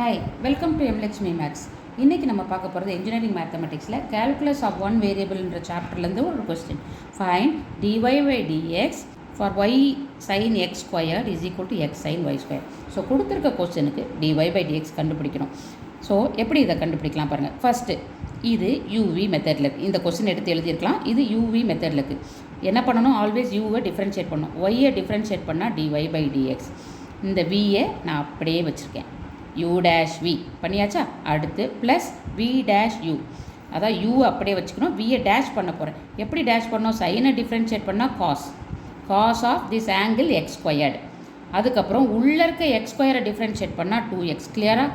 Hi, welcome to எம்லக்ஷ்மி maths. இன்றைக்கி நம்ம பார்க்க போகிறது இன்ஜினியரிங் மேத்தமெட்டிக்ஸில் கேல்குலஸ் ஆஃப் ஒன் வேரியபிள்ன்ற சாப்டர்லேருந்து ஒரு question. Find dy by dx for y sin x squared is equal to x sin y square. So கொடுத்துருக்க கொஸ்டினுக்கு dy by dx கண்டுபிடிக்கணும். So எப்படி இதை கண்டுபிடிக்கலாம் பாருங்கள். ஃபஸ்ட்டு இது uv மெத்தடில் இருக்குது. இந்த கொஸ்டின் எடுத்து எழுதியிருக்கலாம். இது uv மெத்தடில் இருக்குது. என்ன பண்ணணும்? ஆல்வேஸ் யூவை டிஃப்ரென்ஷியேட் பண்ணணும். ஒய்யை டிஃப்ரென்ஷியேட் பண்ணால் dy by dx. இந்த வியை நான் அப்படியே வச்சுருக்கேன். u dash v பண்ணியாச்சா? அடுத்து ப்ளஸ் v dash u, அதான் u அப்படியே வச்சுக்கணும். வியை டேஷ் பண்ண போகிறேன். எப்படி டேஷ் பண்ணோம்? சைனை டிஃப்ரென்ஷியேட் பண்ணால் cos of this angle X squared. அதுக்கப்புறம் உள்ளே இருக்க எக்ஸ் ஸ்கொயரை டிஃப்ரென்ஷியேட் பண்ணால் 2x. கிளியராக?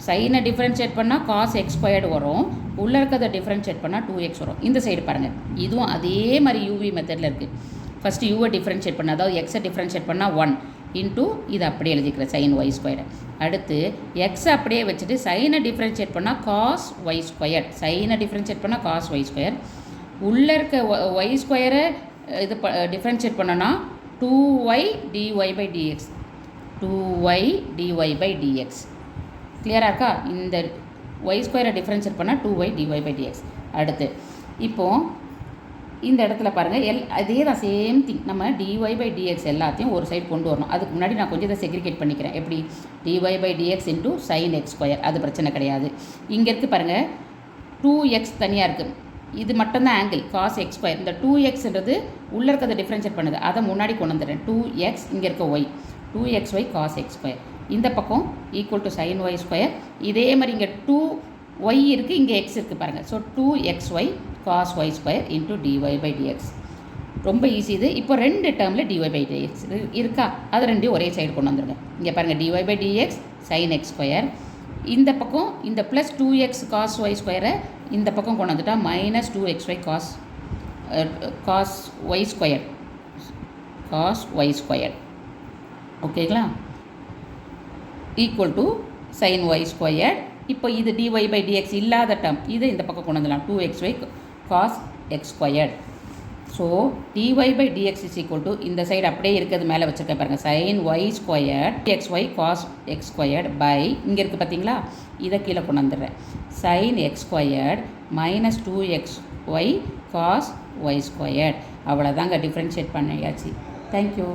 சைனை டிஃப்ரென்ஷியேட் பண்ணால் காஸ் எக்ஸ் ஸ்கொயர்டு வரும். உள்ளே இருக்கிறத டிஃப்ரென்ஷியேட் பண்ணால் 2x வரும். இந்த சைடு பாருங்கள், இதுவும் அதே மாதிரி யூவி மெத்தடில் இருக்குது. ஃபஸ்ட்டு யூவை டிஃப்ரென்ஷியேட் பண்ண, அதாவது எக்ஸை டிஃப்ரென்ஷியேட் பண்ணால் 1 இன்ட்டு இது அப்படியே எழுதிக்கிறேன் சைன் ஒய் ஸ்கொயர்டு. அடுத்து எக்ஸை அப்படியே வச்சுட்டு சைனை டிஃப்ரென்ஷியேட் பண்ணால் காஸ் ஒய் ஸ்கொயர். சைனை டிஃப்ரென்ஷியேட் பண்ணால் காஸ் ஒய் ஸ்கொயர். உள்ளே இருக்க ஒய் ஸ்கொயரை இது டிஃப்ரென்ஷியேட் பண்ணோன்னா 2y dy by dx. 2y dy by dx. கிளியராக இருக்கா? இந்த ஒய் ஸ்கொயரை டிஃப்ரென்ஷியேட் பண்ணால் 2y dy by dx. அடுத்து இப்போது இந்த இடத்துல பாருங்கள், அதே தான் சேம் திங். நம்ம dy by dx எல்லாத்தையும் ஒரு சைடு கொண்டு வரணும். அதுக்கு முன்னாடி நான் கொஞ்சம் இதை செக்ரிகேட் பண்ணிக்கிறேன். எப்படி? dy by dx into sine x square. அது பிரச்சனை கிடையாது. இங்கே இருக்குது பாருங்கள், 2x தனியாக இருக்குது. இது மட்டும்தான் ஆங்கிள் காஸ் எக்ஸ் ஸ்கொயர். இந்த 2xன்றது உள்ளே இருக்கிறத டிஃப்ரென்ஷியேட் பண்ணுது. அதை முன்னாடி கொண்டு வந்துடுறேன். 2x இங்கே இருக்க Y, 2xy cos X square. இந்த பக்கம் equal to sign Y square. இதே மாதிரி இங்கே 2y இருக்குது, இங்கே x இருக்குது பாருங்கள். So 2xy cos y square into dy by dx. ரொம்ப ஈஸி இது. இப்போ ரெண்டு டேர்மில் dy by dx இருக்கா? அது ரெண்டையும் ஒரே சைடு கொண்டு வந்துடுங்க. இங்கே பாருங்கள், dy by dx sin x square. இந்த பக்கம் இந்த ப்ளஸ் 2x cos y ஸ்கொயரை இந்த பக்கம் கொண்டு வந்துட்டால் minus 2xy cos y square. ஓகேங்களா? Equal to sign Y square. இப்போ இது dy by dx இல்லாத டேர்ம், இதை இந்த பக்கம் கொண்டு வந்துடலாம். 2xy cos x squared. So dy by dx is equal to இந்த சைடு அப்படியே இருக்கிறது மேலே வச்சுருக்கேன் பாருங்கள், sin y squared xy cos x squared by இங்கே இருக்குது பார்த்தீங்களா, இதை கீழே கொண்டு வந்துடுறேன். Sin x squared minus 2xy cos y squared. அவ்வளோதாங்க, டிஃப்ரென்ஷியேட் பண்ணியாச்சு. தேங்க்யூ.